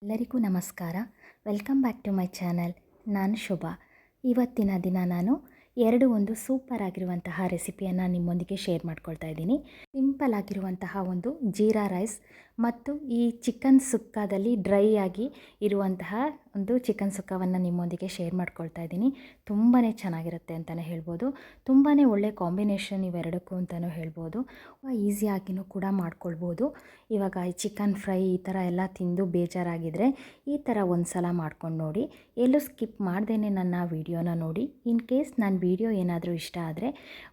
ಎಲ್ಲರಿಗೂ ನಮಸ್ಕಾರ. Welcome back to my channel. ನಾನು ಶುಭ. ಇವತ್ತಿನ ದಿನ ನಾನು ಒಂದು ಸೂಪರ್ ಆಗಿರುವಂತಹ ರೆಸಿಪಿಯನ್ನು ನಿಮ್ಮೊಂದಿಗೆ ಶೇರ್ ಮಾಡ್ಕೊಳ್ತಾ ಇದ್ದೀನಿ. ಸಿಂಪಲ್ ಆಗಿರುವಂತಹ ಒಂದು ಜೀರಾ ರೈಸ್ ಮತ್ತು ಈ ಚಿಕನ್ ಸುಕ್ಕಾದಲ್ಲಿ ಡ್ರೈ ಆಗಿ ಇರುವಂತಹ ಒಂದು ಚಿಕನ್ ಸುಕ್ಕವನ್ನು ನಿಮ್ಮೊಂದಿಗೆ ಶೇರ್ ಮಾಡ್ಕೊಳ್ತಾ ಇದ್ದೀನಿ. ತುಂಬಾ ಚೆನ್ನಾಗಿರುತ್ತೆ ಅಂತಲೇ ಹೇಳ್ಬೋದು. ತುಂಬಾ ಒಳ್ಳೆ ಕಾಂಬಿನೇಷನ್ ಇವೆರಡಕ್ಕೂ ಅಂತಲೂ ಹೇಳ್ಬೋದು. ಈಸಿಯಾಗಿಯೂ ಕೂಡ ಮಾಡ್ಕೊಳ್ಬೋದು. ಇವಾಗ ಈ ಚಿಕನ್ ಫ್ರೈ ಈ ಥರ ಎಲ್ಲ ತಿಂದು ಬೇಜಾರಾಗಿದ್ದರೆ ಈ ಥರ ಒಂದು ಸಲ ಮಾಡ್ಕೊಂಡು ನೋಡಿ. ಎಲ್ಲೂ ಸ್ಕಿಪ್ ಮಾಡ್ದೇ ನನ್ನ ವಿಡಿಯೋನ ನೋಡಿ. ಇನ್ ಕೇಸ್ ನನ್ನ ವಿಡಿಯೋ ಏನಾದರೂ ಇಷ್ಟ ಆದರೆ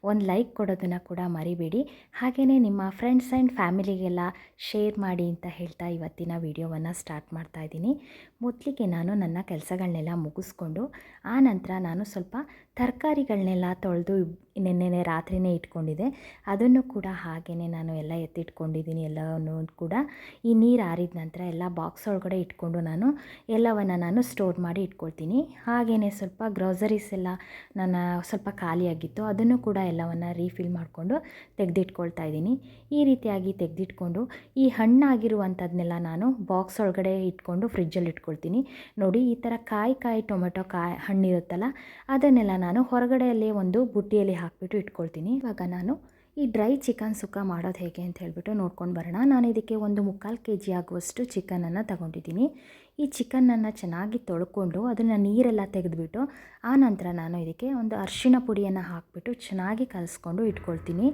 ಒಂದು ಲೈಕ್ ಕೊಡೋದನ್ನು ಕೂಡ ಮರಿಬೇಡಿ. ಹಾಗೆಯೇ ನಿಮ್ಮ ಫ್ರೆಂಡ್ಸ್ ಆ್ಯಂಡ್ ಫ್ಯಾಮಿಲಿಗೆಲ್ಲ ಶೇರ್ ಮಾಡಿ ಅಂತ ಹೇಳ್ತಾ ಇವತ್ತಿನ ವಿಡಿಯೋವನ್ನು ಸ್ಟಾರ್ಟ್ ಮಾಡ್ತಾ ಇದ್ದೀನಿ. ಮೊದಲಿಗೆ ನಾನು ನನ್ನ ಕೆಲಸಗಳನ್ನೆಲ್ಲ ಮುಗಿಸ್ಕೊಂಡು ಆನಂತರ ನಾನು ಸ್ವಲ್ಪ ತರಕಾರಿಗಳನ್ನೆಲ್ಲ ತೊಳೆದು ನೆನ್ನೆ ರಾತ್ರಿಯೇ ಇಟ್ಕೊಂಡಿದ್ದೆ. ಅದನ್ನು ಕೂಡ ಹಾಗೆಯೇ ನಾನು ಎಲ್ಲ ಎತ್ತಿಟ್ಕೊಂಡಿದ್ದೀನಿ. ಎಲ್ಲವನ್ನೂ ಕೂಡ ಈ ನೀರು ಆರಿದ ನಂತರ ಎಲ್ಲ ಬಾಕ್ಸ್ ಒಳಗಡೆ ಇಟ್ಕೊಂಡು ಎಲ್ಲವನ್ನು ನಾನು ಸ್ಟೋರ್ ಮಾಡಿ ಇಟ್ಕೊಳ್ತೀನಿ. ಹಾಗೆಯೇ ಸ್ವಲ್ಪ ಗ್ರೋಸರೀಸ್ ಎಲ್ಲ ನನ್ನ ಸ್ವಲ್ಪ ಖಾಲಿಯಾಗಿತ್ತು. ಅದನ್ನು ಕೂಡ ಎಲ್ಲವನ್ನು ರೀಫಿಲ್ ಮಾಡಿಕೊಂಡು ತೆಗೆದಿಟ್ಕೊಳ್ತಾ ಇದ್ದೀನಿ. ಈ ರೀತಿಯಾಗಿ ತೆಗೆದಿಟ್ಕೊಂಡು ಈ ಹಣ್ಣಾಗಿರುವಂಥದ್ದನ್ನೆಲ್ಲ ನಾನು ಬಾಕ್ಸ್ ಒಳಗಡೆ ಇಟ್ಕೊಂಡು ಫ್ರಿಜ್ಜಲ್ಲಿ ಇಟ್ಕೊಳ್ತೀನಿ. ನೋಡಿ, ಈ ಥರ ಕಾಯಿ ಟೊಮೆಟೊ ಹಣ್ಣಿರುತ್ತಲ್ಲ, ಅದನ್ನೆಲ್ಲ ನಾನು ಹೊರಗಡೆಯಲ್ಲೇ ಒಂದು ಬುಟ್ಟಿಯಲ್ಲಿ ಹಾಕಿಬಿಟ್ಟು ಇಟ್ಕೊಳ್ತೀನಿ. ಇವಾಗ ನಾನು ಈ ಡ್ರೈ ಚಿಕನ್ ಸುಕ್ಕ ಮಾಡೋದು ಹೇಗೆ ಅಂತ ಹೇಳ್ಬಿಟ್ಟು ನೋಡ್ಕೊಂಡು ಬರೋಣ. ನಾನು ಇದಕ್ಕೆ 1 kg ಆಗುವಷ್ಟು ಚಿಕನನ್ನು ತಗೊಂಡಿದ್ದೀನಿ. ಈ ಚಿಕನನ್ನು ಚೆನ್ನಾಗಿ ತೊಳ್ಕೊಂಡು ಅದನ್ನು ನೀರೆಲ್ಲ ತೆಗೆದುಬಿಟ್ಟು ಆನಂತರ ನಾನು ಇದಕ್ಕೆ ಒಂದು ಅರಿಶಿಣ ಪುಡಿಯನ್ನು ಹಾಕಿಬಿಟ್ಟು ಚೆನ್ನಾಗಿ ಕಲಿಸ್ಕೊಂಡು ಇಟ್ಕೊಳ್ತೀನಿ.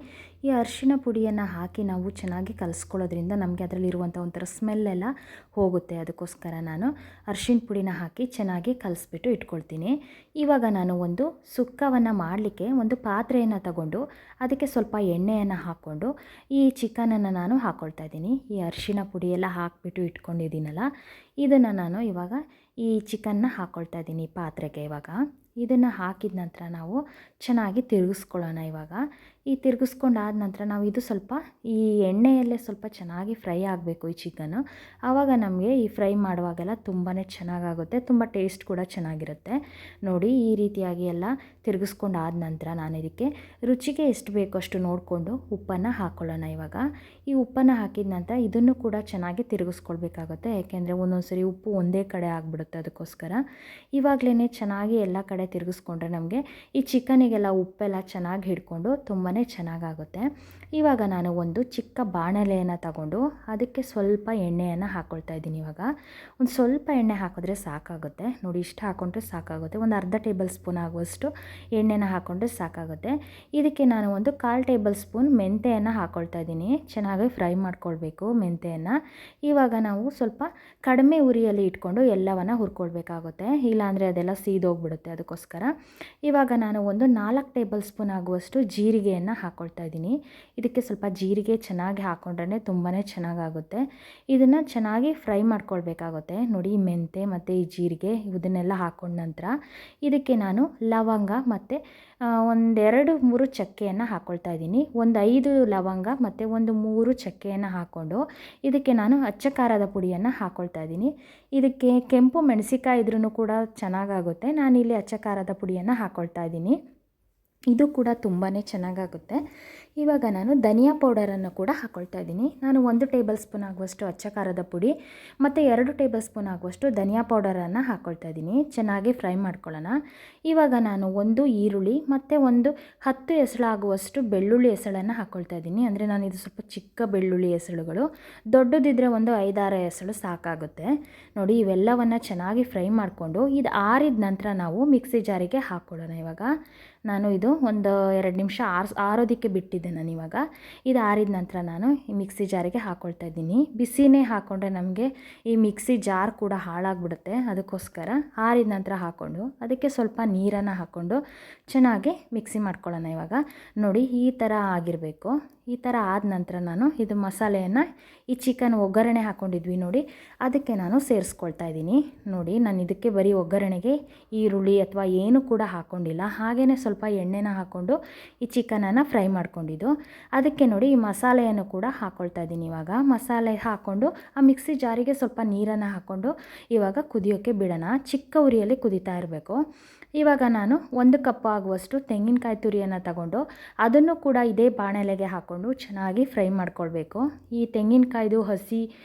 ಈ ಅರಿಶಿಣ ಪುಡಿಯನ್ನು ಹಾಕಿ ನಾವು ಚೆನ್ನಾಗಿ ಕಲಿಸ್ಕೊಳ್ಳೋದ್ರಿಂದ ನಮಗೆ ಅದರಲ್ಲಿರುವಂಥ ಒಂಥರ ಸ್ಮೆಲ್ಲೆಲ್ಲ ಹೋಗುತ್ತೆ. ಅದಕ್ಕೋಸ್ಕರ ನಾನು ಅರಿಶಿಣ ಪುಡಿನ ಹಾಕಿ ಚೆನ್ನಾಗಿ ಕಲಿಸ್ಬಿಟ್ಟು ಇಟ್ಕೊಳ್ತೀನಿ. ಇವಾಗ ನಾನು ಒಂದು ಸುಕ್ಕವನ್ನು ಮಾಡಲಿಕ್ಕೆ ಒಂದು ಪಾತ್ರೆಯನ್ನು ತಗೊಂಡು ಅದಕ್ಕೆ ಸ್ವಲ್ಪ ಎಣ್ಣೆಯನ್ನು ಹಾಕ್ಕೊಂಡು ಈ ಚಿಕನನ್ನು ನಾನು ಹಾಕ್ಕೊಳ್ತಾ ಇದ್ದೀನಿ. ಈ ಅರಿಶಿಣ ಪುಡಿಯೆಲ್ಲ ಹಾಕಿಬಿಟ್ಟು ಇಟ್ಕೊಂಡಿದ್ದೀನಲ್ಲ, ಇದನ್ನು ನಾನು ಇವಾಗ ಈ ಚಿಕನ್ನ ಹಾಕ್ಕೊಳ್ತಾ ಇದ್ದೀನಿ ಪಾತ್ರೆಗೆ. ಇವಾಗ ಇದನ್ನು ಹಾಕಿದ ನಂತರ ನಾವು ಚೆನ್ನಾಗಿ ತಿರುಗಿಸ್ಕೊಳ್ಳೋಣ. ಇವಾಗ ಈ ತಿರುಗಿಸ್ಕೊಂಡಾದ ನಂತರ ನಾವು ಇದು ಸ್ವಲ್ಪ ಈ ಎಣ್ಣೆಯಲ್ಲೇ ಸ್ವಲ್ಪ ಚೆನ್ನಾಗಿ ಫ್ರೈ ಆಗಬೇಕು ಈ ಚಿಕನ್ನು. ಆವಾಗ ನಮಗೆ ಈ ಫ್ರೈ ಮಾಡುವಾಗೆಲ್ಲ ತುಂಬಾ ಚೆನ್ನಾಗಾಗುತ್ತೆ, ತುಂಬ ಟೇಸ್ಟ್ ಕೂಡ ಚೆನ್ನಾಗಿರುತ್ತೆ. ನೋಡಿ, ಈ ರೀತಿಯಾಗಿ ಎಲ್ಲ ತಿರುಗಿಸ್ಕೊಂಡಾದ ನಂತರ ನಾನು ಇದಕ್ಕೆ ರುಚಿಗೆ ಎಷ್ಟು ಬೇಕೋ ಅಷ್ಟು ನೋಡಿಕೊಂಡು ಉಪ್ಪನ್ನು ಹಾಕ್ಕೊಳ್ಳೋಣ. ಇವಾಗ ಈ ಉಪ್ಪನ್ನು ಹಾಕಿದ ನಂತರ ಇದನ್ನು ಕೂಡ ಚೆನ್ನಾಗಿ ತಿರುಗಿಸ್ಕೊಳ್ಬೇಕಾಗುತ್ತೆ. ಯಾಕೆಂದರೆ ಒಂದೊಂದ್ಸರಿ ಉಪ್ಪು ಒಂದೇ ಕಡೆ ಆಗಿಬಿಡುತ್ತೆ. ಅದಕ್ಕೋಸ್ಕರ ಇವಾಗಲೇ ಚೆನ್ನಾಗಿ ಎಲ್ಲ ಕಡೆ ತಿರುಗಿಸ್ಕೊಂಡ್ರೆ ನಮಗೆ ಈ ಚಿಕನಿಗೆಲ್ಲ ಉಪ್ಪೆಲ್ಲ ಚೆನ್ನಾಗಿ ಹಿಡ್ಕೊಂಡು ತುಂಬಾ ಚೆನ್ನಾಗಾಗುತ್ತೆ. ಇವಾಗ ನಾನು ಒಂದು ಚಿಕ್ಕ ಬಾಣಲೆಯನ್ನು ತಗೊಂಡು ಅದಕ್ಕೆ ಸ್ವಲ್ಪ ಎಣ್ಣೆಯನ್ನು ಹಾಕ್ಕೊಳ್ತಾ ಇದ್ದೀನಿ. ಇವಾಗ ಒಂದು ಸ್ವಲ್ಪ ಎಣ್ಣೆ ಹಾಕಿದ್ರೆ ಸಾಕಾಗುತ್ತೆ. ನೋಡಿ, ಇಷ್ಟು ಹಾಕ್ಕೊಂಡ್ರೆ ಸಾಕಾಗುತ್ತೆ. ಒಂದು ಅರ್ಧ ಟೇಬಲ್ ಸ್ಪೂನ್ ಆಗುವಷ್ಟು ಎಣ್ಣೆನ ಹಾಕ್ಕೊಂಡ್ರೆ ಸಾಕಾಗುತ್ತೆ. ಇದಕ್ಕೆ ನಾನು ಒಂದು 1/4 ಟೇಬಲ್ ಸ್ಪೂನ್ ಮೆಂತೆಯನ್ನು ಹಾಕ್ಕೊಳ್ತಾ ಇದ್ದೀನಿ. ಚೆನ್ನಾಗಿ ಫ್ರೈ ಮಾಡ್ಕೊಳ್ಬೇಕು ಮೆಂತೆಯನ್ನು. ಇವಾಗ ನಾವು ಸ್ವಲ್ಪ ಕಡಿಮೆ ಉರಿಯಲ್ಲಿ ಇಟ್ಕೊಂಡು ಎಲ್ಲವನ್ನು ಹುರ್ಕೊಳ್ಬೇಕಾಗುತ್ತೆ, ಇಲ್ಲಾಂದರೆ ಅದೆಲ್ಲ ಸೀದೋಗ್ಬಿಡುತ್ತೆ. ಅದಕ್ಕೋಸ್ಕರ ಇವಾಗ ನಾನು ಒಂದು 4 ಟೇಬಲ್ ಸ್ಪೂನ್ ಆಗುವಷ್ಟು ಜೀರಿಗೆಯನ್ನು ಹಾಕ್ಕೊಳ್ತಾ ಇದ್ದೀನಿ. ಇದಕ್ಕೆ ಸ್ವಲ್ಪ ಜೀರಿಗೆ ಚೆನ್ನಾಗಿ ಹಾಕ್ಕೊಂಡ್ರೆ ತುಂಬಾ ಚೆನ್ನಾಗಾಗುತ್ತೆ. ಇದನ್ನು ಚೆನ್ನಾಗಿ ಫ್ರೈ ಮಾಡ್ಕೊಳ್ಬೇಕಾಗುತ್ತೆ. ನೋಡಿ, ಮೆಂತೆ ಮತ್ತು ಈ ಜೀರಿಗೆ ಇದನ್ನೆಲ್ಲ ಹಾಕ್ಕೊಂಡ ನಂತರ ಇದಕ್ಕೆ ನಾನು ಲವಂಗ ಮತ್ತು 1-2-3 ಚಕ್ಕೆಯನ್ನು ಹಾಕ್ಕೊಳ್ತಾ ಇದ್ದೀನಿ. ಒಂದು 5 ಲವಂಗ ಮತ್ತು 1-3 ಚಕ್ಕೆಯನ್ನು ಹಾಕ್ಕೊಂಡು ಇದಕ್ಕೆ ನಾನು ಅಚ್ಚ ಖಾರದ ಪುಡಿಯನ್ನು ಹಾಕ್ಕೊಳ್ತಾ ಇದ್ದೀನಿ. ಇದಕ್ಕೆ ಕೆಂಪು ಮೆಣಸಿಕಾಯಿ ಇದ್ರೂ ಕೂಡ ಚೆನ್ನಾಗಾಗುತ್ತೆ. ನಾನಿಲ್ಲಿ ಅಚ್ಚ ಖಾರದ ಪುಡಿಯನ್ನು ಹಾಕ್ಕೊಳ್ತಾ ಇದ್ದೀನಿ. ಇದು ಕೂಡ ತುಂಬಾ ಚೆನ್ನಾಗಾಗುತ್ತೆ. ಇವಾಗ ನಾನು ಧನಿಯಾ ಪೌಡರನ್ನು ಕೂಡ ಹಾಕ್ಕೊಳ್ತಾ ಇದ್ದೀನಿ. ನಾನು 1 ಟೇಬಲ್ ಸ್ಪೂನ್ ಆಗುವಷ್ಟು ಅಚ್ಚ ಖಾರದ ಪುಡಿ ಮತ್ತು 2 ಟೇಬಲ್ ಸ್ಪೂನ್ ಆಗುವಷ್ಟು ಧನಿಯಾ ಪೌಡರನ್ನು ಹಾಕ್ಕೊಳ್ತಾ ಇದ್ದೀನಿ. ಚೆನ್ನಾಗಿ ಫ್ರೈ ಮಾಡ್ಕೊಳ್ಳೋಣ. ಇವಾಗ ನಾನು 1 ಈರುಳ್ಳಿ ಮತ್ತು 10 ಎಸಳಾಗುವಷ್ಟು ಬೆಳ್ಳುಳ್ಳಿ ಎಸಳನ್ನು ಹಾಕ್ಕೊಳ್ತಾ ಇದ್ದೀನಿ. ಅಂದರೆ ನಾನು ಇದು ಸ್ವಲ್ಪ ಚಿಕ್ಕ ಬೆಳ್ಳುಳ್ಳಿ ಎಸಳುಗಳು, ದೊಡ್ಡದಿದ್ದರೆ ಒಂದು 5-6 ಎಸಳು ಸಾಕಾಗುತ್ತೆ. ನೋಡಿ, ಇವೆಲ್ಲವನ್ನು ಚೆನ್ನಾಗಿ ಫ್ರೈ ಮಾಡಿಕೊಂಡು ಇದು ಆರಿದ ನಂತರ ನಾವು ಮಿಕ್ಸಿ ಜಾರಿಗೆ ಹಾಕ್ಕೊಳ್ಳೋಣ. ಇವಾಗ ನಾನು ಇದು ಒಂದು 2 ನಿಮಿಷ ಆರೋದಕ್ಕೆ ಬಿಟ್ಟಿದ್ದೆ ನಾನು. ಇವಾಗ ಇದು ಆರಿದ ನಂತರ ನಾನು ಈ ಮಿಕ್ಸಿ ಜಾರಿಗೆ ಹಾಕ್ಕೊಳ್ತಾ ಇದ್ದೀನಿ. ಬಿಸಿನೇ ಹಾಕ್ಕೊಂಡ್ರೆ ನಮಗೆ ಈ ಮಿಕ್ಸಿ ಜಾರ್ ಕೂಡ ಹಾಳಾಗ್ಬಿಡುತ್ತೆ. ಅದಕ್ಕೋಸ್ಕರ ಆರಿದ ನಂತರ ಹಾಕ್ಕೊಂಡು ಅದಕ್ಕೆ ಸ್ವಲ್ಪ ನೀರನ್ನು ಹಾಕ್ಕೊಂಡು ಚೆನ್ನಾಗಿ ಮಿಕ್ಸಿ ಮಾಡ್ಕೊಳ್ಳೋಣ. ಇವಾಗ ನೋಡಿ, ಈ ಥರ ಆಗಿರಬೇಕು. ಈ ಥರ ಆದ ನಂತರ ನಾನು ಇದು ಮಸಾಲೆಯನ್ನು ಈ ಚಿಕನ್ ಒಗ್ಗರಣೆ ಹಾಕ್ಕೊಂಡಿದ್ವಿ ನೋಡಿ, ಅದಕ್ಕೆ ನಾನು ಸೇರಿಸ್ಕೊಳ್ತಾ ಇದ್ದೀನಿ. ನೋಡಿ, ನಾನು ಇದಕ್ಕೆ ಬರೀ ಒಗ್ಗರಣೆಗೆ ಈರುಳ್ಳಿ ಅಥವಾ ಏನು ಕೂಡ ಹಾಕ್ಕೊಂಡಿಲ್ಲ. ಹಾಗೆಯೇ ಸ್ವಲ್ಪ ಎಣ್ಣೆನ ಹಾಕ್ಕೊಂಡು ಈ ಚಿಕನನ್ನು ಫ್ರೈ ಮಾಡ್ಕೊಂಡಿದ್ದು ಅದಕ್ಕೆ ನೋಡಿ ಈ ಮಸಾಲೆಯನ್ನು ಕೂಡ ಹಾಕ್ಕೊಳ್ತಾ ಇದ್ದೀನಿ. ಇವಾಗ ಮಸಾಲೆ ಹಾಕ್ಕೊಂಡು ಆ ಮಿಕ್ಸಿ ಜಾರಿಗೆ ಸ್ವಲ್ಪ ನೀರನ್ನು ಹಾಕ್ಕೊಂಡು ಇವಾಗ ಕುದಿಯೋಕ್ಕೆ ಬಿಡೋಣ. ಚಿಕ್ಕ ಉರಿಯಲ್ಲಿ ಕುದೀತಾ ಇರಬೇಕು. ಇವಾಗ ನಾನು 1 ಕಪ್ ಆಗುವಷ್ಟು ತೆಂಗಿನಕಾಯಿ ತುರಿಯನ್ನು ತಗೊಂಡು ಅದನ್ನು ಕೂಡ ಇದೇ ಬಾಣಲೆಗೆ ಹಾಕ್ಕೊಂಡು ಹಾಕ್ಕೊಂಡು ಚೆನ್ನಾಗಿ ಫ್ರೈ ಮಾಡ್ಕೊಳ್ಬೇಕು. ಈ ತೆಂಗಿನಕಾಯ್ದು ಹಸಿ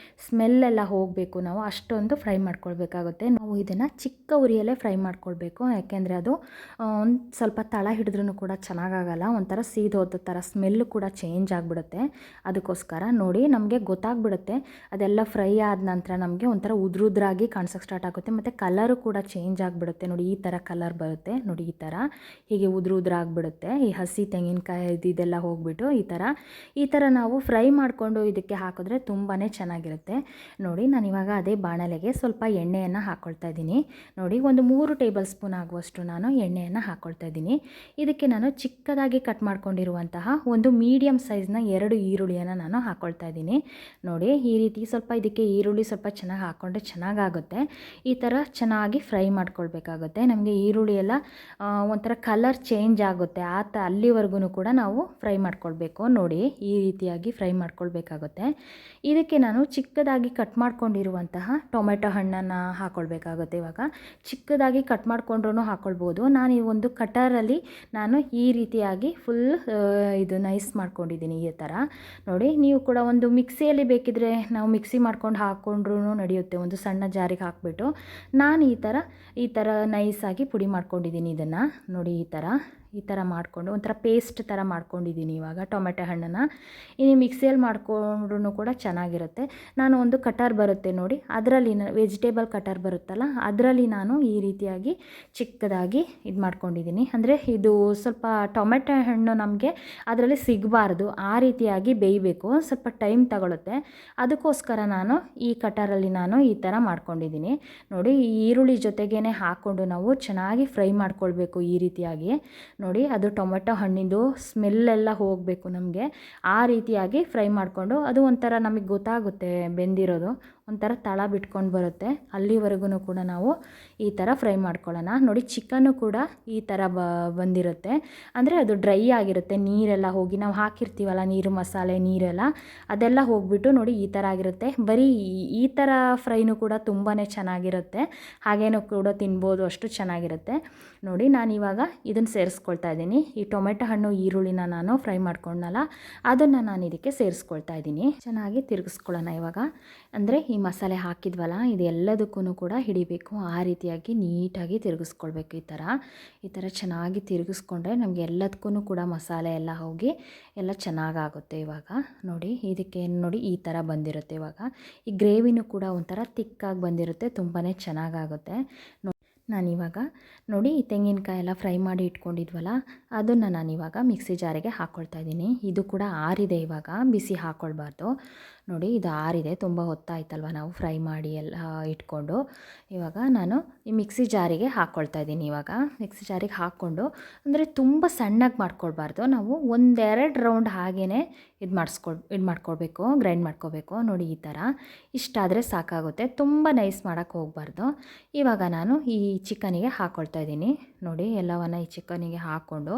ಸ್ಮೆಲ್ಲೆಲ್ಲ ಹೋಗಬೇಕು, ನಾವು ಅಷ್ಟೊಂದು ಫ್ರೈ ಮಾಡ್ಕೊಳ್ಬೇಕಾಗುತ್ತೆ. ನಾವು ಇದನ್ನು ಚಿಕ್ಕ ಉರಿಯಲ್ಲೇ ಫ್ರೈ ಮಾಡ್ಕೊಳ್ಬೇಕು, ಯಾಕೆಂದರೆ ಅದು ಒಂದು ಸ್ವಲ್ಪ ತಳ ಹಿಡಿದ್ರೂ ಕೂಡ ಚೆನ್ನಾಗಾಗಲ್ಲ, ಒಂಥರ ಸೀದೋದ ಥರ ಸ್ಮೆಲ್ಲು ಕೂಡ ಚೇಂಜ್ ಆಗಿಬಿಡುತ್ತೆ. ಅದಕ್ಕೋಸ್ಕರ ನೋಡಿ ನಮಗೆ ಗೊತ್ತಾಗ್ಬಿಡುತ್ತೆ, ಅದೆಲ್ಲ ಫ್ರೈ ಆದ ನಂತರ ನಮಗೆ ಒಂಥರ ಉದ್ರಾಗಿ ಕಾಣಿಸೋಕ್ಕೆ ಸ್ಟಾರ್ಟ್ ಆಗುತ್ತೆ, ಮತ್ತು ಕಲರು ಕೂಡ ಚೇಂಜ್ ಆಗಿಬಿಡುತ್ತೆ. ನೋಡಿ ಈ ಥರ ಕಲರ್ ಬರುತ್ತೆ, ನೋಡಿ ಈ ಥರ ಹೀಗೆ ಉದ್ರಾಗ್ಬಿಡುತ್ತೆ. ಈ ಹಸಿ ತೆಂಗಿನಕಾಯಿ ಇದೆಲ್ಲ ಹೋಗಿಬಿಟ್ಟು ಈ ಥರ ನಾವು ಫ್ರೈ ಮಾಡಿಕೊಂಡು ಇದಕ್ಕೆ ಹಾಕಿದ್ರೆ ತುಂಬಾ ಚೆನ್ನಾಗಿರುತ್ತೆ. ನೋಡಿ ನಾನಿವಾಗ ಅದೇ ಬಾಣಲೆಗೆ ಸ್ವಲ್ಪ ಎಣ್ಣೆಯನ್ನು ಹಾಕ್ಕೊಳ್ತಾ ಇದ್ದೀನಿ. ನೋಡಿ ಒಂದು 3 ಟೇಬಲ್ ಸ್ಪೂನ್ ಆಗುವಷ್ಟು ನಾನು ಎಣ್ಣೆಯನ್ನು ಹಾಕ್ಕೊಳ್ತಾ ಇದ್ದೀನಿ. ಇದಕ್ಕೆ ನಾನು ಚಿಕ್ಕದಾಗಿ ಕಟ್ ಮಾಡ್ಕೊಂಡಿರುವಂತಹ ಒಂದು ಮೀಡಿಯಮ್ ಸೈಜ್ನ 2 ಈರುಳ್ಳಿಯನ್ನು ನಾನು ಹಾಕ್ಕೊಳ್ತಾ ಇದ್ದೀನಿ. ನೋಡಿ ಈ ರೀತಿ ಸ್ವಲ್ಪ ಇದಕ್ಕೆ ಈರುಳ್ಳಿ ಸ್ವಲ್ಪ ಚೆನ್ನಾಗಿ ಹಾಕ್ಕೊಂಡ್ರೆ ಚೆನ್ನಾಗಾಗುತ್ತೆ. ಈ ಥರ ಚೆನ್ನಾಗಿ ಫ್ರೈ ಮಾಡ್ಕೊಳ್ಬೇಕಾಗುತ್ತೆ. ನಮಗೆ ಈರುಳ್ಳಿ ಎಲ್ಲ ಒಂಥರ ಕಲರ್ ಚೇಂಜ್ ಆಗುತ್ತೆ, ಅಲ್ಲಿವರೆಗೂ ಕೂಡ ನಾವು ಫ್ರೈ ಮಾಡ್ಕೊಳ್ಬೇಕು. ನೋಡಿ ಈ ರೀತಿಯಾಗಿ ಫ್ರೈ ಮಾಡ್ಕೊಳ್ಬೇಕಾಗುತ್ತೆ. ಇದಕ್ಕೆ ನಾನು ಚಿಕ್ಕದಾಗಿ ಕಟ್ ಮಾಡ್ಕೊಂಡಿರುವಂತಹ ಟೊಮೆಟೊ ಹಣ್ಣನ್ನು ಹಾಕ್ಕೊಳ್ಬೇಕಾಗುತ್ತೆ. ಇವಾಗ ಚಿಕ್ಕದಾಗಿ ಕಟ್ ಮಾಡ್ಕೊಂಡ್ರೂ ಹಾಕ್ಕೊಳ್ಬೋದು. ನಾನು ಈ ಒಂದು ಕಟರಲ್ಲಿ ನಾನು ಈ ರೀತಿಯಾಗಿ ಫುಲ್ ಇದು ನೈಸ್ ಮಾಡ್ಕೊಂಡಿದ್ದೀನಿ ಈ ಥರ. ನೋಡಿ ನೀವು ಕೂಡ ಒಂದು ಮಿಕ್ಸಿಯಲ್ಲಿ ಬೇಕಿದ್ರೆ ನಾವು ಮಿಕ್ಸಿ ಮಾಡ್ಕೊಂಡು ಹಾಕ್ಕೊಂಡ್ರೂ ನಡೆಯುತ್ತೆ, ಒಂದು ಸಣ್ಣ ಜಾರಿಗೆ ಹಾಕಿಬಿಟ್ಟು. ನಾನು ಈ ಥರ ನೈಸಾಗಿ ಪುಡಿ ಮಾಡ್ಕೊಂಡಿದ್ದೀನಿ ಇದನ್ನು. ನೋಡಿ ಈ ಥರ ಮಾಡಿಕೊಂಡು ಒಂಥರ ಪೇಸ್ಟ್ ಥರ ಮಾಡ್ಕೊಂಡಿದ್ದೀನಿ ಇವಾಗ ಟೊಮೆಟೊ ಹಣ್ಣನ್ನು. ಇನ್ನು ಮಿಕ್ಸಿಯಲ್ಲಿ ಮಾಡ್ಕೊಂಡ್ರೂ ಕೂಡ ಚೆನ್ನಾಗಿರುತ್ತೆ. ನಾನು ಒಂದು ಕಟರ್ ಬರುತ್ತೆ ನೋಡಿ, ಅದರಲ್ಲಿ ವೆಜಿಟೇಬಲ್ ಕಟರ್ ಬರುತ್ತಲ್ಲ, ಅದರಲ್ಲಿ ನಾನು ಈ ರೀತಿಯಾಗಿ ಚಿಕ್ಕದಾಗಿ ಇದು ಮಾಡ್ಕೊಂಡಿದ್ದೀನಿ. ಅಂದರೆ ಇದು ಸ್ವಲ್ಪ ಟೊಮೆಟೊ ಹಣ್ಣು ನಮಗೆ ಅದರಲ್ಲಿ ಸಿಗಬಾರ್ದು, ಆ ರೀತಿಯಾಗಿ ಬೇಯಬೇಕು, ಸ್ವಲ್ಪ ಟೈಮ್ ತಗೊಳುತ್ತೆ. ಅದಕ್ಕೋಸ್ಕರ ನಾನು ಈ ಕಟರಲ್ಲಿ ನಾನು ಈ ಥರ ಮಾಡ್ಕೊಂಡಿದ್ದೀನಿ. ನೋಡಿ ಈ ಈರುಳ್ಳಿ ಜೊತೆಗೇ ಹಾಕ್ಕೊಂಡು ನಾವು ಚೆನ್ನಾಗಿ ಫ್ರೈ ಮಾಡ್ಕೊಳ್ಬೇಕು ಈ ರೀತಿಯಾಗಿ. ನೋಡಿ ಅದು ಟೊಮೆಟೊ ಹಣ್ಣಿಂದು ಸ್ಮೆಲ್ಲೆಲ್ಲ ಹೋಗಬೇಕು ನಮಗೆ, ಆ ರೀತಿಯಾಗಿ ಫ್ರೈ ಮಾಡಿಕೊಂಡು ಅದು ಒಂಥರ ನಮಗೆ ಗೊತ್ತಾಗುತ್ತೆ ಬೆಂದಿರೋದು, ಒಂಥರ ತಳ ಬಿಟ್ಕೊಂಡು ಬರುತ್ತೆ, ಅಲ್ಲಿವರೆಗೂ ಕೂಡ ನಾವು ಈ ಥರ ಫ್ರೈ ಮಾಡ್ಕೊಳ್ಳೋಣ. ನೋಡಿ ಚಿಕನ್ನು ಕೂಡ ಈ ಥರ ಬಂದಿರುತ್ತೆ, ಅಂದರೆ ಅದು ಡ್ರೈ ಆಗಿರುತ್ತೆ, ನೀರೆಲ್ಲ ಹೋಗಿ ನಾವು ಹಾಕಿರ್ತೀವಲ್ಲ ನೀರು ಮಸಾಲೆ ನೀರೆಲ್ಲ ಅದೆಲ್ಲ ಹೋಗಿಬಿಟ್ಟು ನೋಡಿ ಈ ಥರ ಆಗಿರುತ್ತೆ. ಬರೀ ಈ ಥರ ಫ್ರೈನೂ ಕೂಡ ತುಂಬಾ ಚೆನ್ನಾಗಿರುತ್ತೆ, ಹಾಗೇನೂ ಕೂಡ ತಿನ್ಬೋದು, ಅಷ್ಟು ಚೆನ್ನಾಗಿರುತ್ತೆ. ನೋಡಿ ನಾನಿವಾಗ ಇದನ್ನು ಸೇರಿಸ್ಕೊಳ್ತಾ ಇದ್ದೀನಿ. ಈ ಟೊಮೆಟೊ ಹಣ್ಣು ಈರುಳ್ಳಿನ ನಾನು ಫ್ರೈ ಮಾಡ್ಕೊಂಡಲ್ಲ, ಅದನ್ನು ನಾನು ಇದಕ್ಕೆ ಸೇರಿಸ್ಕೊಳ್ತಾ ಇದ್ದೀನಿ. ಚೆನ್ನಾಗಿ ತಿರುಗಿಸ್ಕೊಳ್ಳೋಣ ಇವಾಗ. ಅಂದರೆ ಈ ಮಸಾಲೆ ಹಾಕಿದ್ವಲ್ಲ ಇದೆಲ್ಲದಕ್ಕೂ ಕೂಡ ಹಿಡಿಬೇಕು, ಆ ರೀತಿಯಾಗಿ ನೀಟಾಗಿ ತಿರುಗಿಸ್ಕೊಳ್ಬೇಕು. ಈ ಥರ ಚೆನ್ನಾಗಿ ತಿರುಗಿಸ್ಕೊಂಡ್ರೆ ನಮಗೆ ಎಲ್ಲದಕ್ಕೂ ಕೂಡ ಮಸಾಲೆ ಎಲ್ಲ ಹೋಗಿ ಎಲ್ಲ ಚೆನ್ನಾಗಾಗುತ್ತೆ. ಇವಾಗ ನೋಡಿ ಇದಕ್ಕೆ ನೋಡಿ ಈ ಥರ ಬಂದಿರುತ್ತೆ. ಇವಾಗ ಈ ಗ್ರೇವಿನೂ ಕೂಡ ಒಂಥರ ತಿಕ್ಕಾಗಿ ಬಂದಿರುತ್ತೆ, ತುಂಬಾ ಚೆನ್ನಾಗಾಗುತ್ತೆ. ನಾನಿವಾಗ ನೋಡಿ ಈ ತೆಂಗಿನಕಾಯಿ ಎಲ್ಲ ಫ್ರೈ ಮಾಡಿ ಇಟ್ಕೊಂಡಿದ್ವಲ್ಲ ಅದನ್ನು ನಾನಿವಾಗ ಮಿಕ್ಸಿ ಜಾರಿಗೆ ಹಾಕ್ಕೊಳ್ತಾ ಇದ್ದೀನಿ. ಇದು ಕೂಡ ಆರಿದೆ, ಇವಾಗ ಬಿಸಿ ಹಾಕ್ಕೊಳ್ಬಾರ್ದು. ನೋಡಿ ಇದು ಆರಿದೆ, ತುಂಬ ಹೊತ್ತಾಯ್ತಲ್ವ ನಾವು ಫ್ರೈ ಮಾಡಿ ಎಲ್ಲ ಇಟ್ಕೊಂಡು. ಇವಾಗ ನಾನು ಈ ಮಿಕ್ಸಿ ಜಾರಿಗೆ ಹಾಕ್ಕೊಳ್ತಾ ಇದ್ದೀನಿ. ಇವಾಗ ಮಿಕ್ಸಿ ಜಾರಿಗೆ ಹಾಕ್ಕೊಂಡು, ಅಂದರೆ ತುಂಬ ಸಣ್ಣಗೆ ಮಾಡ್ಕೊಳ್ಬಾರ್ದು, ನಾವು 1-2 ರೌಂಡ್ ಹಾಗೇ ಇದು ಮಾಡ್ಕೊಳ್ಬೇಕು, ಗ್ರೈಂಡ್ ಮಾಡ್ಕೋಬೇಕು. ನೋಡಿ ಈ ಥರ ಇಷ್ಟಾದರೆ ಸಾಕಾಗುತ್ತೆ, ತುಂಬ ನೈಸ್ ಮಾಡೋಕ್ಕೆ ಹೋಗಬಾರ್ದು. ಇವಾಗ ನಾನು ಈ ಚಿಕನಿಗೆ ಹಾಕ್ಕೊಳ್ತಾ ಇದ್ದೀನಿ. ನೋಡಿ ಎಲ್ಲವನ್ನು ಈ ಚಿಕನಿಗೆ ಹಾಕ್ಕೊಂಡು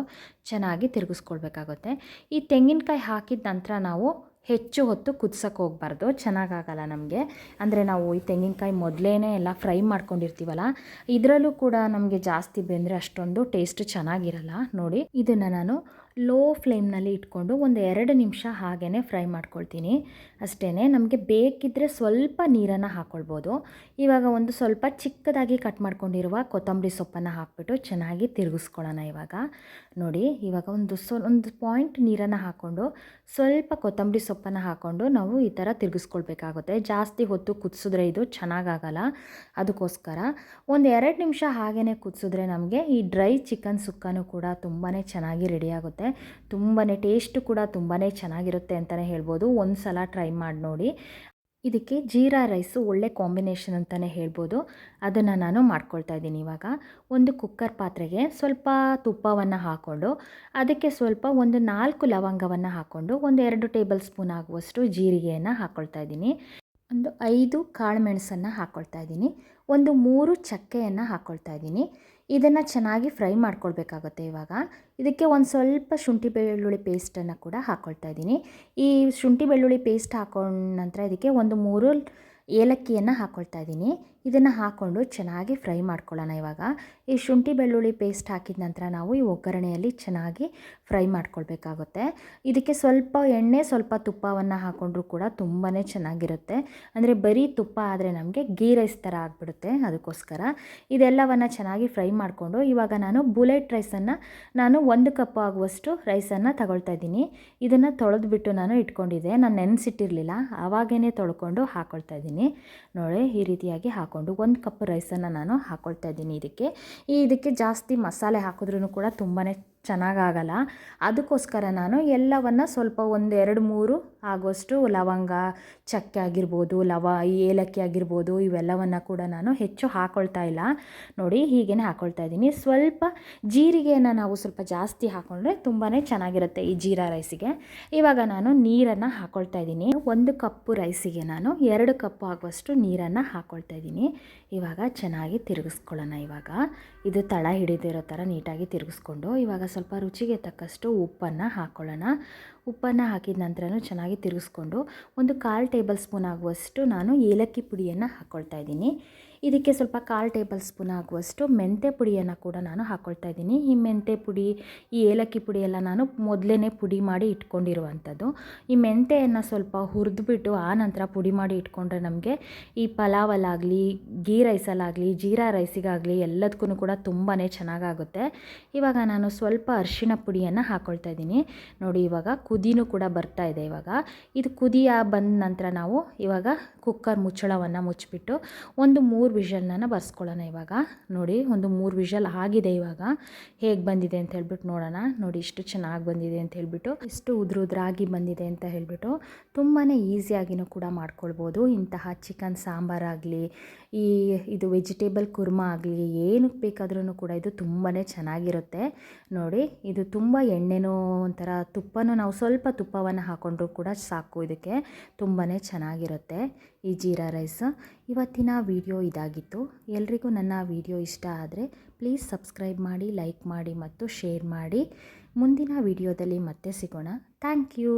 ಚೆನ್ನಾಗಿ ತಿರುಗಿಸ್ಕೊಳ್ಬೇಕಾಗುತ್ತೆ. ಈ ತೆಂಗಿನಕಾಯಿ ಹಾಕಿದ ನಂತರ ನಾವು ಹೆಚ್ಚು ಹೊತ್ತು ಕುದಿಸೋಕ್ಕೆ ಹೋಗಬಾರ್ದು, ಚೆನ್ನಾಗಾಗಲ್ಲ ನಮಗೆ. ಅಂದರೆ ನಾವು ಈ ತೆಂಗಿನಕಾಯಿ ಮೊದಲೇ ಎಲ್ಲ ಫ್ರೈ ಮಾಡ್ಕೊಂಡಿರ್ತೀವಲ್ಲ, ಇದರಲ್ಲೂ ಕೂಡ ನಮಗೆ ಜಾಸ್ತಿ ಬೆಂದರೆ ಅಷ್ಟೊಂದು ಟೇಸ್ಟ್ ಚೆನ್ನಾಗಿರಲ್ಲ. ನೋಡಿ ಇದನ್ನು ನಾನು ಲೋ ಫ್ಲೇಮ್ನಲ್ಲಿ ಇಟ್ಕೊಂಡು 1-2 ನಿಮಿಷ ಹಾಗೇ ಫ್ರೈ ಮಾಡ್ಕೊಳ್ತೀನಿ ಅಷ್ಟೇ. ನಮಗೆ ಬೇಕಿದ್ದರೆ ಸ್ವಲ್ಪ ನೀರನ್ನು ಹಾಕ್ಕೊಳ್ಬೋದು. ಇವಾಗ ಒಂದು ಸ್ವಲ್ಪ ಚಿಕ್ಕದಾಗಿ ಕಟ್ ಮಾಡ್ಕೊಂಡಿರುವ ಕೊತ್ತಂಬರಿ ಸೊಪ್ಪನ್ನು ಹಾಕ್ಬಿಟ್ಟು ಚೆನ್ನಾಗಿ ತಿರುಗಿಸ್ಕೊಳ್ಳೋಣ. ಇವಾಗ ನೋಡಿ ಇವಾಗ ಒಂದು ಪಾಯಿಂಟ್ ನೀರನ್ನು ಹಾಕ್ಕೊಂಡು ಸ್ವಲ್ಪ ಕೊತ್ತಂಬರಿ ಸೊಪ್ಪನ್ನು ಹಾಕ್ಕೊಂಡು ನಾವು ಈ ಥರ ತಿರುಗಿಸ್ಕೊಳ್ಬೇಕಾಗುತ್ತೆ. ಜಾಸ್ತಿ ಹೊತ್ತು ಕುದಿಸಿದ್ರೆ ಇದು ಚೆನ್ನಾಗಾಗಲ್ಲ, ಅದಕ್ಕೋಸ್ಕರ 1-2 ನಿಮಿಷ ಹಾಗೇ ಕುದಿಸಿದ್ರೆ ನಮಗೆ ಈ ಡ್ರೈ ಚಿಕನ್ ಸುಕ್ಕನೂ ಕೂಡ ತುಂಬಾ ಚೆನ್ನಾಗಿ ರೆಡಿಯಾಗುತ್ತೆ. ತುಂಬಾ ಟೇಸ್ಟು ಕೂಡ ತುಂಬಾ ಚೆನ್ನಾಗಿರುತ್ತೆ ಅಂತಲೇ ಹೇಳ್ಬೋದು. ಒಂದು ಸಲ ಟ್ರೈ ಮಾಡಿ ನೋಡಿ. ಇದಕ್ಕೆ ಜೀರಾ ರೈಸು ಒಳ್ಳೆ ಕಾಂಬಿನೇಷನ್ ಅಂತಲೇ ಹೇಳ್ಬೋದು. ಅದನ್ನು ನಾನು ಮಾಡ್ಕೊಳ್ತಾ ಇದ್ದೀನಿ. ಇವಾಗ ಒಂದು ಕುಕ್ಕರ್ ಪಾತ್ರೆಗೆ ಸ್ವಲ್ಪ ತುಪ್ಪವನ್ನು ಹಾಕ್ಕೊಂಡು ಅದಕ್ಕೆ ಸ್ವಲ್ಪ ಒಂದು 4 ಲವಂಗವನ್ನು ಹಾಕ್ಕೊಂಡು 1-2 ಟೇಬಲ್ ಸ್ಪೂನ್ ಆಗುವಷ್ಟು ಜೀರಿಗೆಯನ್ನು ಹಾಕ್ಕೊಳ್ತಾ ಇದ್ದೀನಿ. ಒಂದು 5 ಕಾಳುಮೆಣಸನ್ನು ಹಾಕ್ಕೊಳ್ತಾ ಇದ್ದೀನಿ. ಒಂದು 3 ಚಕ್ಕೆಯನ್ನು ಹಾಕ್ಕೊಳ್ತಾ ಇದ್ದೀನಿ. ಇದನ್ನು ಚೆನ್ನಾಗಿ ಫ್ರೈ ಮಾಡ್ಕೊಳ್ಬೇಕಾಗುತ್ತೆ. ಇವಾಗ ಇದಕ್ಕೆ ಒಂದು ಸ್ವಲ್ಪ ಶುಂಠಿ ಬೆಳ್ಳುಳ್ಳಿ ಪೇಸ್ಟನ್ನು ಕೂಡ ಹಾಕ್ಕೊಳ್ತಾ ಇದ್ದೀನಿ. ಈ ಶುಂಠಿ ಬೆಳ್ಳುಳ್ಳಿ ಪೇಸ್ಟ್ ಹಾಕೊಂಡ ನಂತರ ಇದಕ್ಕೆ ಒಂದು 3 ಏಲಕ್ಕಿಯನ್ನು ಹಾಕ್ಕೊಳ್ತಾ ಇದ್ದೀನಿ. ಇದನ್ನು ಹಾಕ್ಕೊಂಡು ಚೆನ್ನಾಗಿ ಫ್ರೈ ಮಾಡ್ಕೊಳ್ಳೋಣ. ಇವಾಗ ಈ ಶುಂಠಿ ಬೆಳ್ಳುಳ್ಳಿ ಪೇಸ್ಟ್ ಹಾಕಿದ ನಂತರ ನಾವು ಈ ಒಗ್ಗರಣೆಯಲ್ಲಿ ಚೆನ್ನಾಗಿ ಫ್ರೈ ಮಾಡ್ಕೊಳ್ಬೇಕಾಗುತ್ತೆ. ಇದಕ್ಕೆ ಸ್ವಲ್ಪ ಎಣ್ಣೆ ಸ್ವಲ್ಪ ತುಪ್ಪವನ್ನು ಹಾಕ್ಕೊಂಡ್ರೂ ಕೂಡ ತುಂಬಾ ಚೆನ್ನಾಗಿರುತ್ತೆ. ಅಂದರೆ ಬರೀ ತುಪ್ಪ ಆದರೆ ನಮಗೆ ಗೀ ರೈಸ್ ಥರ ಆಗಿಬಿಡುತ್ತೆ. ಅದಕ್ಕೋಸ್ಕರ ಇದೆಲ್ಲವನ್ನು ಚೆನ್ನಾಗಿ ಫ್ರೈ ಮಾಡಿಕೊಂಡು ಇವಾಗ ನಾನು ಬುಲೆಟ್ ರೈಸನ್ನು ನಾನು 1 ಕಪ್ ಆಗುವಷ್ಟು ರೈಸನ್ನು ತಗೊಳ್ತಾ ಇದ್ದೀನಿ. ಇದನ್ನು ತೊಳೆದ್ಬಿಟ್ಟು ನಾನು ಇಟ್ಕೊಂಡಿದ್ದೆ, ನಾನು ನೆನೆಸಿಟ್ಟಿರಲಿಲ್ಲ, ಆವಾಗೇ ತೊಳ್ಕೊಂಡು ಹಾಕ್ಕೊಳ್ತಾ ಇದ್ದೀನಿ. ನೋಡಿ ಈ ರೀತಿಯಾಗಿ ಹಾಕ್ಕೊಂಡು 1 ಕಪ್ ರೈಸನ್ನು ನಾನು ಹಾಕ್ಕೊಳ್ತಾ ಇದ್ದೀನಿ. ಇದಕ್ಕೆ ಜಾಸ್ತಿ ಮಸಾಲೆ ಹಾಕಿದ್ರೂ ಕೂಡ ತುಂಬಾ ಚೆನ್ನಾಗಾಗಲ್ಲ. ಅದಕ್ಕೋಸ್ಕರ ನಾನು ಎಲ್ಲವನ್ನು ಸ್ವಲ್ಪ 1 2 3 ಆಗುವಷ್ಟು ಲವಂಗ, ಚಕ್ಕೆ ಆಗಿರ್ಬೋದು, ಏಲಕ್ಕಿ ಆಗಿರ್ಬೋದು, ಇವೆಲ್ಲವನ್ನು ಕೂಡ ನಾನು ಹೆಚ್ಚು ಹಾಕ್ಕೊಳ್ತಾ ಇಲ್ಲ. ನೋಡಿ ಹೀಗೇ ಹಾಕ್ಕೊಳ್ತಾ ಇದ್ದೀನಿ. ಸ್ವಲ್ಪ ಜೀರಿಗೆಯನ್ನು ನಾವು ಸ್ವಲ್ಪ ಜಾಸ್ತಿ ಹಾಕ್ಕೊಂಡ್ರೆ ತುಂಬಾ ಚೆನ್ನಾಗಿರುತ್ತೆ ಈ ಜೀರಾ ರೈಸಿಗೆ. ಇವಾಗ ನಾನು ನೀರನ್ನು ಹಾಕ್ಕೊಳ್ತಾ ಇದ್ದೀನಿ. 1 ಕಪ್ ರೈಸಿಗೆ ನಾನು 2 ಕಪ್ ಆಗುವಷ್ಟು ನೀರನ್ನು ಹಾಕ್ಕೊಳ್ತಾ ಇದ್ದೀನಿ. ಇವಾಗ ಚೆನ್ನಾಗಿ ತಿರುಗಿಸ್ಕೊಳ್ಳೋಣ. ಇವಾಗ ಇದು ತಳ ಹಿಡಿದಿರೋ ಥರ ನೀಟಾಗಿ ತಿರುಗಿಸ್ಕೊಂಡು ಇವಾಗ ಸ್ವಲ್ಪ ರುಚಿಗೆ ತಕ್ಕಷ್ಟು ಉಪ್ಪನ್ನು ಹಾಕ್ಕೊಳ್ಳೋಣ. ಉಪ್ಪನ್ನು ಹಾಕಿದ ನಂತರನೂ ಚೆನ್ನಾಗಿ ತಿರುಗಿಸ್ಕೊಂಡು 1/4 ಟೇಬಲ್ ಸ್ಪೂನ್ ಆಗುವಷ್ಟು ನಾನು ಏಲಕ್ಕಿ ಪುಡಿಯನ್ನು ಹಾಕ್ಕೊಳ್ತಾ ಇದ್ದೀನಿ. ಇದಕ್ಕೆ ಸ್ವಲ್ಪ 1/4 ಟೇಬಲ್ ಸ್ಪೂನ್ ಆಗುವಷ್ಟು ಮೆಂತ್ಯ ಪುಡಿಯನ್ನು ಕೂಡ ನಾನು ಹಾಕ್ಕೊಳ್ತಾ ಇದ್ದೀನಿ. ಈ ಮೆಂತ್ಯ ಪುಡಿ, ಈ ಏಲಕ್ಕಿ ಪುಡಿ ಎಲ್ಲ ನಾನು ಮೊದಲೇ ಪುಡಿ ಮಾಡಿ ಇಟ್ಕೊಂಡಿರುವಂಥದ್ದು. ಈ ಮೆಂತ್ಯೆಯನ್ನು ಸ್ವಲ್ಪ ಹುರಿದ್ಬಿಟ್ಟು ಆ ನಂತರ ಪುಡಿ ಮಾಡಿ ಇಟ್ಕೊಂಡ್ರೆ ನಮಗೆ ಈ ಪಲಾವಲ್ಲಾಗಲಿ, ಗೀ ರೈಸಲ್ಲಾಗಲಿ, ಜೀರಾ ರೈಸಿಗಾಗಲಿ ಎಲ್ಲದಕ್ಕೂ ಕೂಡ ತುಂಬಾ ಚೆನ್ನಾಗಾಗುತ್ತೆ. ಇವಾಗ ನಾನು ಸ್ವಲ್ಪ ಅರಿಶಿಣ ಪುಡಿಯನ್ನು ಹಾಕ್ಕೊಳ್ತಾ ಇದ್ದೀನಿ. ನೋಡಿ ಇವಾಗ ಕುದಿನೂ ಕೂಡ ಬರ್ತಾ ಇದೆ. ಇವಾಗ ಇದು ಕುದಿಯ ಬಂದ ನಂತರ ನಾವು ಇವಾಗ ಕುಕ್ಕರ್ ಮುಚ್ಚಳವನ್ನು ಮುಚ್ಚಿಬಿಟ್ಟು 3 ವಿಷಲ್ನ ಬರ್ಸ್ಕೊಳ್ಳೋಣ. ಇವಾಗ ನೋಡಿ 3 ವಿಷಲ್ ಆಗಿದೆ. ಇವಾಗ ಹೇಗೆ ಬಂದಿದೆ ಅಂತ ಹೇಳ್ಬಿಟ್ಟು ನೋಡೋಣ. ನೋಡಿ ಇಷ್ಟು ಚೆನ್ನಾಗಿ ಬಂದಿದೆ ಅಂತ ಹೇಳ್ಬಿಟ್ಟು, ಇಷ್ಟು ಉದ್ರಾಗಿ ಬಂದಿದೆ ಅಂತ ಹೇಳ್ಬಿಟ್ಟು ತುಂಬಾ ಈಸಿಯಾಗಿನೂ ಕೂಡ ಮಾಡ್ಕೊಳ್ಬೋದು. ಇಂತಹ ಚಿಕನ್ ಸಾಂಬಾರಾಗಲಿ, ಇದು ವೆಜಿಟೇಬಲ್ ಕುರ್ಮಾ ಆಗಲಿ, ಏನಕ್ಕೆ ಬೇಕಾದ್ರೂ ಕೂಡ ಇದು ತುಂಬಾ ಚೆನ್ನಾಗಿರುತ್ತೆ. ನೋಡಿ ಇದು ತುಂಬ ಎಣ್ಣೆನೂ ಒಂಥರ ತುಪ್ಪನೂ ನಾವು ಸ್ವಲ್ಪ ತುಪ್ಪವನ್ನು ಹಾಕ್ಕೊಂಡ್ರೂ ಕೂಡ ಸಾಕು. ಇದಕ್ಕೆ ತುಂಬಾ ಚೆನ್ನಾಗಿರುತ್ತೆ ಈ ಜೀರಾ ರೈಸ್. ಇವತ್ತಿನ ವಿಡಿಯೋ ಇದಾಗಿತ್ತು. ಎಲ್ರಿಗೂ ನನ್ನ ವಿಡಿಯೋ ಇಷ್ಟ ಆದರೆ ಪ್ಲೀಸ್ ಸಬ್ಸ್ಕ್ರೈಬ್ ಮಾಡಿ, ಲೈಕ್ ಮಾಡಿ ಮತ್ತು ಶೇರ್ ಮಾಡಿ. ಮುಂದಿನ ವಿಡಿಯೋದಲ್ಲಿ ಮತ್ತೆ ಸಿಗೋಣ. Thank you.